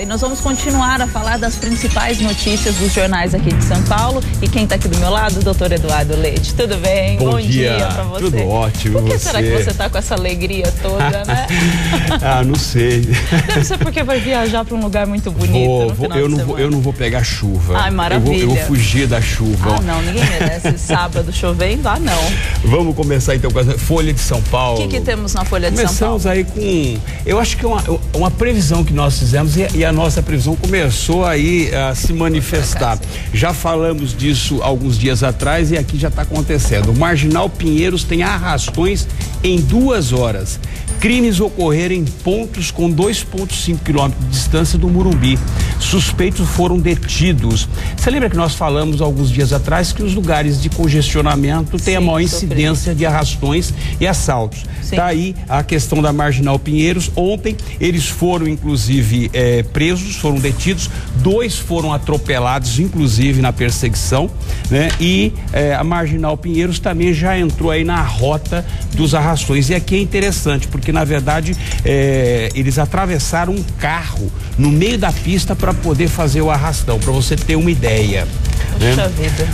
nós vamos continuar a falar das principais notícias dos jornais aqui de São Paulo. E quem está aqui do meu lado, o doutor Eduardo Leite. Tudo bem? Bom dia para você. Tudo ótimo. Por que será que você está com essa alegria toda, né? Não sei. Deve ser porque vai viajar para um lugar muito bonito eu não vou pegar chuva. Ai, maravilha. Eu vou fugir da chuva. Não, ninguém merece sábado chovendo. Não. Vamos começar então com a Folha de São Paulo. O que temos na Folha de São Paulo? Começamos aí com, eu acho que uma previsão que nós fizemos e a nossa previsão começou aí a se manifestar. Já falamos disso alguns dias atrás e aqui já está acontecendo. O Marginal Pinheiros tem arrastões em 2 horas. Crimes ocorreram em pontos com 2,5 quilômetros de distância do Morumbi. Suspeitos foram detidos. Você lembra que nós falamos alguns dias atrás que os lugares de congestionamento têm a maior incidência de arrastões e assaltos. Está aí a questão da Marginal Pinheiros. Ontem eles foram inclusive presos, foram detidos. 2 foram atropelados, inclusive na perseguição, né? E a Marginal Pinheiros também já entrou aí na rota dos arrastões. E aqui é interessante, porque na verdade eles atravessaram um carro no meio da pista para poder fazer o arrastão, para você ter uma ideia. Puxa vida.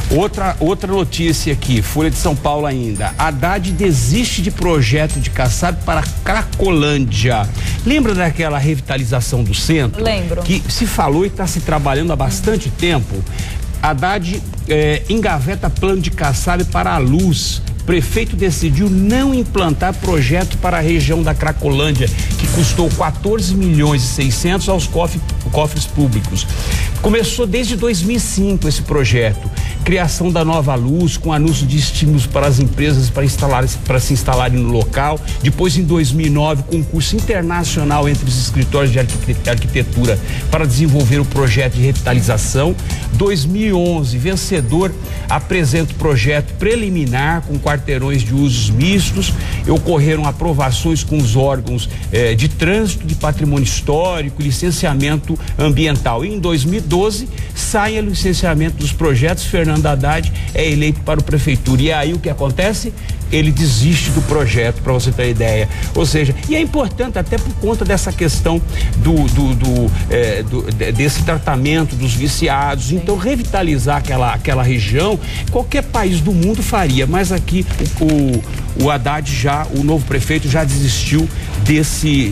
Outra notícia aqui, Folha de São Paulo ainda. Haddad desiste de projeto de Kassab para Cracolândia. Lembra daquela revitalização do centro? Lembro. Que se falou e está se trabalhando há bastante tempo. Haddad engaveta plano de Kassab para a Luz. Prefeito decidiu não implantar projeto para a região da Cracolândia, que custou 14.600.000 aos cofres públicos. Começou desde 2005 esse projeto. Criação da Nova Luz, com anúncio de estímulos para as empresas para se instalarem no local. Depois, em 2009, concurso internacional entre os escritórios de arquitetura para desenvolver o projeto de revitalização. 2011, vencedor apresenta o projeto preliminar com quarteirões de usos mistos. Ocorreram aprovações com os órgãos de trânsito, de patrimônio histórico, licenciamento ambiental. E em 2012 sai o licenciamento dos projetos. Fernando Haddad é eleito para o prefeitura. E aí o que acontece? Ele desiste do projeto, para você ter ideia. Ou seja, e é importante até por conta dessa questão desse tratamento dos viciados. Sim. Então, revitalizar aquela região, qualquer país do mundo faria, mas aqui o Haddad o novo prefeito já desistiu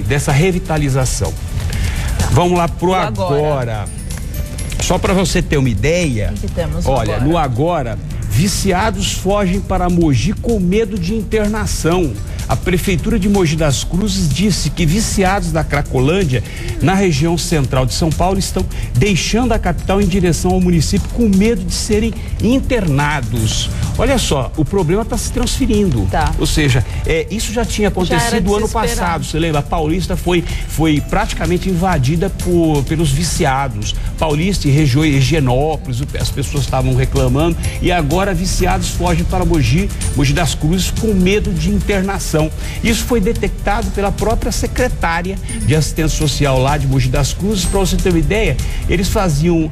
dessa revitalização. Vamos lá pro agora. Só para você ter uma ideia, que temos olha, agora? no agora, viciados fogem para Mogi com medo de internação. A Prefeitura de Mogi das Cruzes disse que viciados da Cracolândia, na região central de São Paulo, estão deixando a capital em direção ao município com medo de serem internados. Olha só, o problema está se transferindo. Tá. Ou seja, isso já tinha acontecido ano passado. Você lembra? A Paulista foi praticamente invadida pelos viciados. Paulista e Higienópolis, as pessoas estavam reclamando, e agora viciados fogem para Mogi das Cruzes com medo de internação. Isso foi detectado pela própria secretária de assistência social lá de Mogi das Cruzes. Para você ter uma ideia, eles faziam,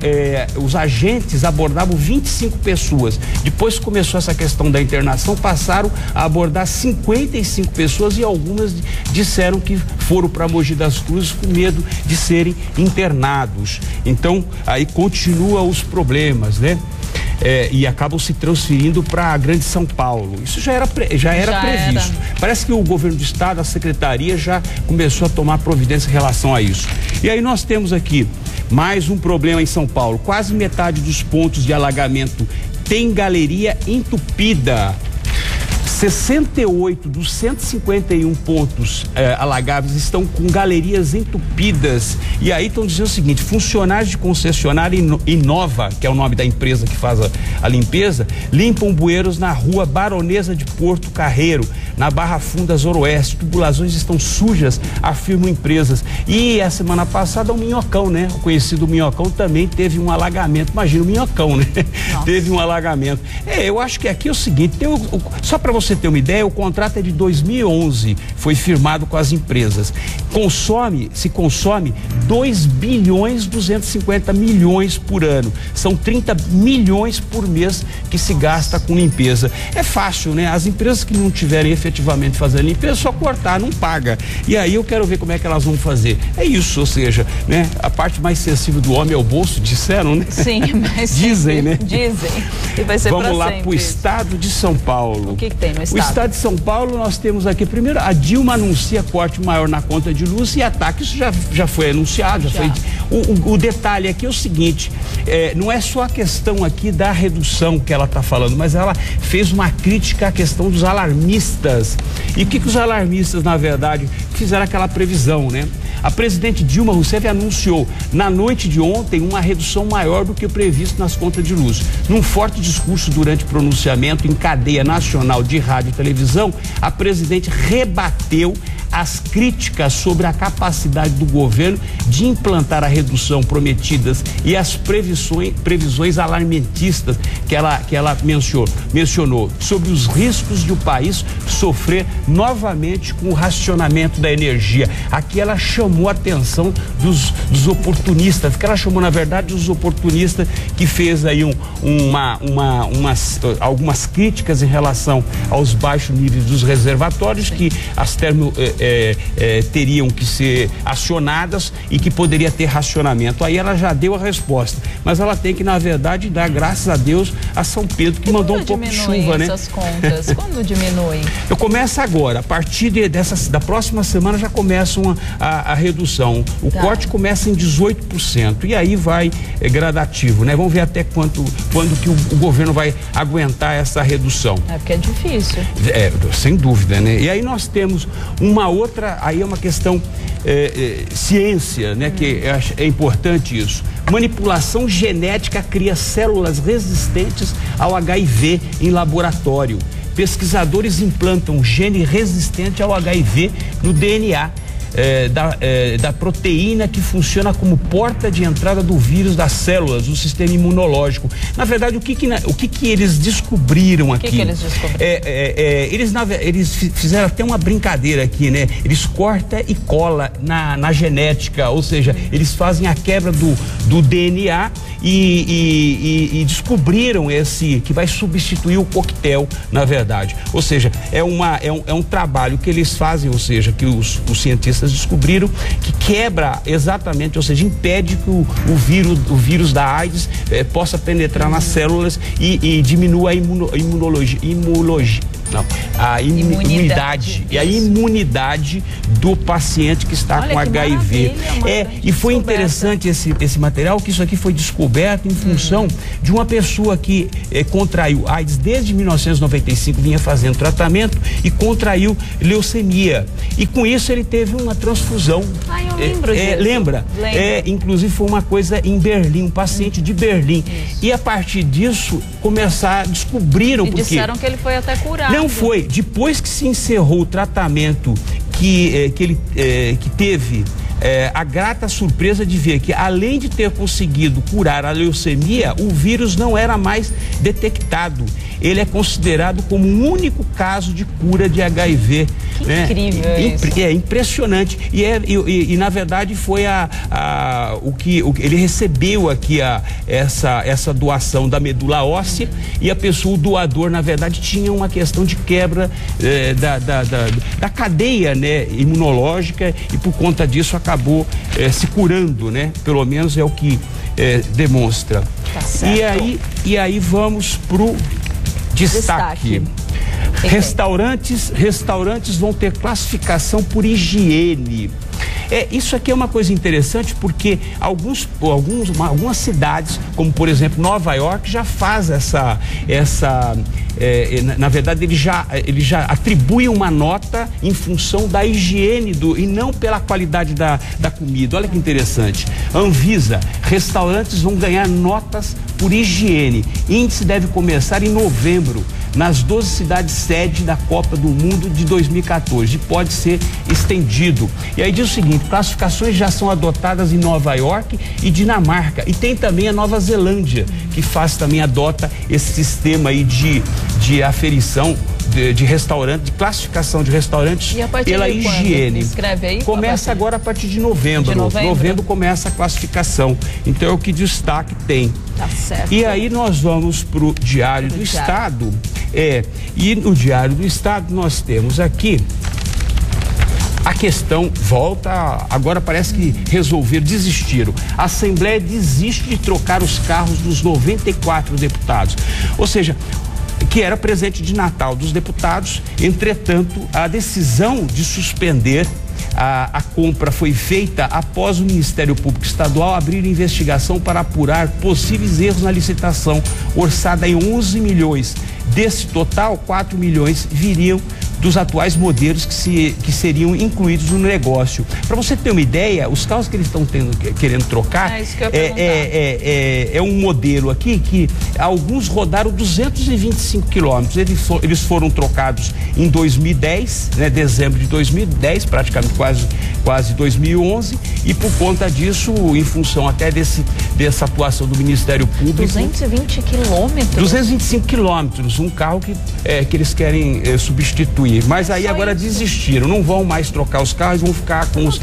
os agentes abordavam 25 pessoas. Depois que começou essa questão da internação, passaram a abordar 55 pessoas e algumas disseram que foram para Mogi das Cruzes com medo de serem internados. Então, aí continua os problemas, né? E acabam se transferindo para a Grande São Paulo. Isso já era previsto. Parece que o governo do estado, a secretaria, já começou a tomar providência em relação a isso. E aí nós temos aqui mais um problema em São Paulo. Quase metade dos pontos de alagamento tem galeria entupida. 68 dos 151 pontos alagáveis estão com galerias entupidas. E aí estão dizendo o seguinte: funcionários de concessionária Inova, que é o nome da empresa que faz a limpeza, limpam bueiros na rua Baronesa de Porto Carreiro, na Barra Funda Zoroeste. Tubulações estão sujas, afirmam empresas. E a semana passada o Minhocão, né? O conhecido Minhocão também teve um alagamento. Imagina o Minhocão, né? Nossa. Teve um alagamento. Eu acho que aqui é o seguinte, só para você você ter uma ideia, o contrato é de 2011, foi firmado com as empresas. Se consome 2 bilhões 250 milhões por ano. São 30 milhões por mês que se gasta com limpeza. É fácil, né? As empresas que não tiverem efetivamente fazendo limpeza, só cortar, não paga. E aí eu quero ver como é que elas vão fazer. É isso, ou seja, né? A parte mais sensível do homem é o bolso, disseram, né? Sim, mas dizem, né? Dizem. E vai ser Vamos lá para o estado de São Paulo. O que tem no estado? O estado de São Paulo, nós temos aqui, primeiro, a Dilma anuncia corte maior na conta de luz e ataque. Isso já foi anunciado, já foi. O detalhe aqui é o seguinte, não é só a questão aqui da redução que ela está falando, mas ela fez uma crítica à questão dos alarmistas. E o que os alarmistas, na verdade, fizeram aquela previsão, né? A presidente Dilma Rousseff anunciou na noite de ontem uma redução maior do que o previsto nas contas de luz. Num forte discurso durante pronunciamento em cadeia nacional de rádio e televisão, a presidente rebateu as críticas sobre a capacidade do governo de implantar a redução prometidas e as previsões alarmistas que ela mencionou sobre os riscos de o país sofrer novamente com o racionamento da energia. Aqui ela chamou a atenção dos oportunistas, que ela chamou, na verdade, dos oportunistas, que fez aí algumas críticas em relação aos baixos níveis dos reservatórios, que as teriam que ser acionadas e que poderia ter racionamento. Aí ela já deu a resposta, mas ela tem que, na verdade, dar graças a Deus a São Pedro, que mandou um pouco de chuva, né? Essas contas? Quando diminuem? Eu começo agora, a partir da próxima semana já começa a redução. O corte começa em 18% e aí vai gradativo, né? Vamos ver até quando que o governo vai aguentar essa redução. É porque é difícil. Sem dúvida, né? E aí nós temos uma outra, aí é uma questão ciência, né? Que é importante isso. Manipulação genética cria células resistentes ao HIV em laboratório. Pesquisadores implantam gene resistente ao HIV no DNA da proteína que funciona como porta de entrada do vírus das células do sistema imunológico. Na verdade, o que eles descobriram aqui? O que eles descobriram? Eles fizeram até uma brincadeira aqui, né? Eles cortam e colam na genética, ou seja, eles fazem a quebra do DNA e descobriram que vai substituir o coquetel, na verdade. Ou seja, é um trabalho que eles fazem, ou seja, que os cientistas descobriram, que quebra exatamente, ou seja, impede que o vírus da AIDS possa penetrar nas células e diminua a imunidade e a imunidade do paciente que está com HIV. E foi interessante esse material, que isso aqui foi descoberto em função de uma pessoa que contraiu AIDS desde 1995, vinha fazendo tratamento e contraiu leucemia. E com isso ele teve uma transfusão. Eu lembro disso. Lembra? Inclusive foi uma coisa em Berlim, um paciente de Berlim. E a partir disso descobriram porque disseram que ele foi até curado. Não foi. Depois que se encerrou o tratamento que teve a grata surpresa de ver que, além de ter conseguido curar a leucemia, o vírus não era mais detectado. Ele é considerado como o único caso de cura de HIV. Que incrível isso. É impressionante. E na verdade foi o que ele recebeu aqui essa doação da medula óssea, e o doador, na verdade, tinha uma questão de quebra da cadeia, né, imunológica, e por conta disso acabou se curando, né? Pelo menos é o que demonstra. Tá certo. E aí vamos pro destaque. Restaurantes vão ter classificação por higiene. Isso aqui é uma coisa interessante, porque algumas cidades, como por exemplo Nova York, já faz na verdade ele já atribui uma nota em função da higiene e não pela qualidade da comida. Olha que interessante. Anvisa, restaurantes vão ganhar notas por higiene. Índice deve começar em novembro, nas 12 cidades sede da Copa do Mundo de 2014, e pode ser estendido. E aí diz o seguinte: classificações já são adotadas em Nova York e Dinamarca, e tem também a Nova Zelândia, que adota esse sistema aí de aferição de restaurante, de classificação de restaurantes pela higiene. Escreve aí. Começa agora a partir de novembro. Novembro começa a classificação. Então é o que destaque tem. Tá certo. E aí nós vamos para o Diário do Estado. E no Diário do Estado nós temos aqui a questão volta, agora parece que desistiram. A Assembleia desiste de trocar os carros dos 94 deputados. Ou seja, que era presente de Natal dos deputados. Entretanto, a decisão de suspender a compra foi feita após o Ministério Público Estadual abrir investigação para apurar possíveis erros na licitação, orçada em 11 milhões. Desse total, 4 milhões viriam dos atuais modelos que seriam incluídos no negócio. Para você ter uma ideia, os carros que eles estão querendo trocar é um modelo aqui que alguns rodaram 225 quilômetros. Eles foram trocados em 2010, né, dezembro de 2010, praticamente quase 2011, e por conta disso, em função até dessa atuação do Ministério Público. 220 quilômetros? 225 quilômetros, um carro que eles querem substituir. Mas aí agora desistiram, não vão mais trocar os carros, vão ficar com os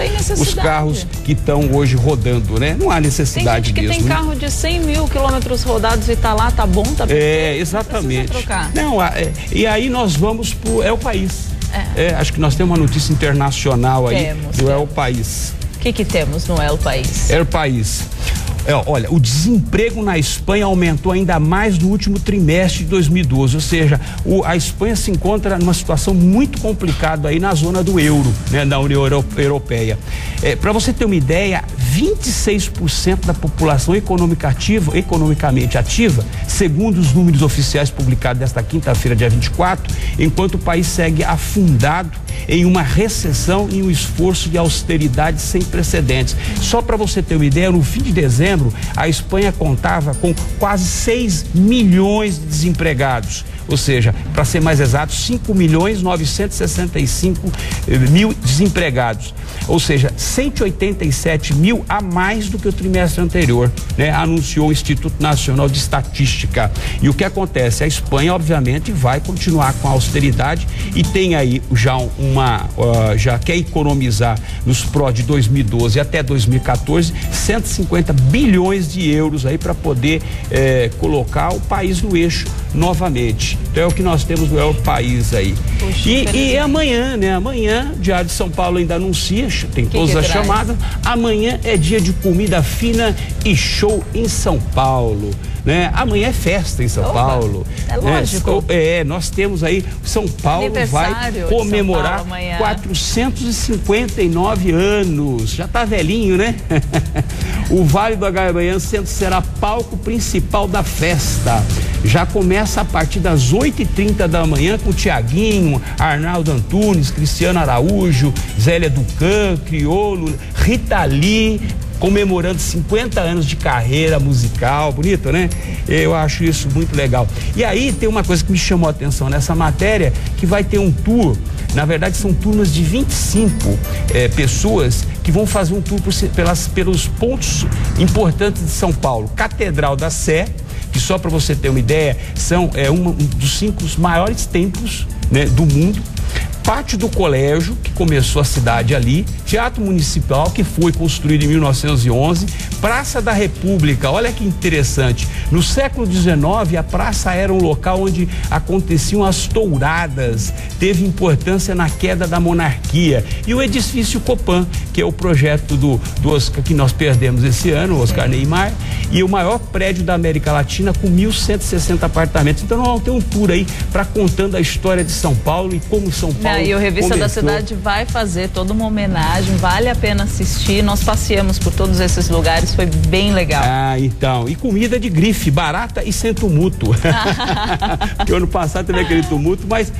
carros que estão hoje rodando, né? Não há necessidade mesmo. Tem gente que tem carro de 100 mil quilômetros rodados e tá lá, tá bom, tá perfeito. Exatamente. Trocar. Não, e aí nós vamos pro É o País. Acho que nós temos uma notícia internacional aí do É o País. O que temos no É o País? É o País. Olha, o desemprego na Espanha aumentou ainda mais no último trimestre de 2012, ou seja, a Espanha se encontra numa situação muito complicada aí na zona do euro, né, da União Europeia. Para você ter uma ideia, 26% da população economicamente ativa, segundo os números oficiais publicados desta quinta-feira, dia 24, enquanto o país segue afundado em uma recessão e um esforço de austeridade sem precedentes. Só para você ter uma ideia, no fim de dezembro, a Espanha contava com quase 6 milhões de desempregados. Ou seja, para ser mais exato, 5.965.000 desempregados. Ou seja, 187 mil a mais do que o trimestre anterior, né? Anunciou o Instituto Nacional de Estatística. E o que acontece? A Espanha, obviamente, vai continuar com a austeridade e tem aí já quer economizar nos PRO de 2012 até 2014, 150 bilhões de euros aí para poder colocar o país no eixo novamente. Então é o que nós temos no É o País aí. Puxa, e amanhã, né? Amanhã, o Diário de São Paulo ainda anuncia, tem todas as chamadas. Amanhã é dia de comida fina e show em São Paulo, né? Amanhã é festa em São Paulo. É lógico. Nós temos aí, São Paulo vai comemorar 459 anos. Já tá velhinho, né? O Vale do Agabanhã será palco principal da festa. Já começa a partir das 8h30 da manhã com Tiaguinho, Arnaldo Antunes, Cristiano Araújo, Zélia Ducan, Criolo, Rita Lee, comemorando 50 anos de carreira musical. Bonito, né? Eu acho isso muito legal. E aí tem uma coisa que me chamou a atenção nessa matéria, que vai ter um tour. Na verdade, são turmas de 25 pessoas que vão fazer um tour pelos pontos importantes de São Paulo. Catedral da Sé, que só para você ter uma ideia, um dos 5 maiores templos, né, do mundo. Pátio do Colégio, que começou a cidade ali, Teatro Municipal, que foi construído em 1911, Praça da República. Olha que interessante, no século XIX a praça era um local onde aconteciam as touradas, teve importância na queda da monarquia. E o edifício Copan, que é o projeto do Oscar, que nós perdemos esse ano, o Oscar Neymar, e o maior prédio da América Latina com 1.160 apartamentos. Então nós vamos ter um tour aí para contando a história de São Paulo e como São Paulo e o Revista da Cidade vai fazer toda uma homenagem, vale a pena assistir. Nós passeamos por todos esses lugares, foi bem legal. Então, e comida de grife, barata e sem tumulto. Porque ano passado teve aquele tumulto, mas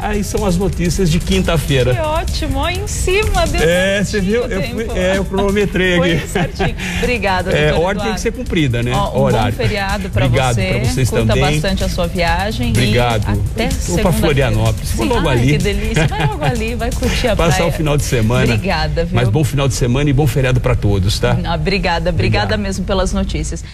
aí são as notícias de quinta-feira. Que ótimo, ó, em cima deu você viu? Eu cronometrei aqui. Foi certinho. Obrigada, doutor A ordem Eduardo. tem que ser cumprida, né? Um bom feriado para você. Obrigado para vocês Curta também. bastante a sua viagem. Obrigado. E até Vou para Florianópolis. Vou logo ali. Que delícia. Vai logo ali, vai curtir a praia. Passar o final de semana. Obrigada, viu? Mas bom final de semana e bom feriado para todos, tá? Obrigada mesmo pelas notícias.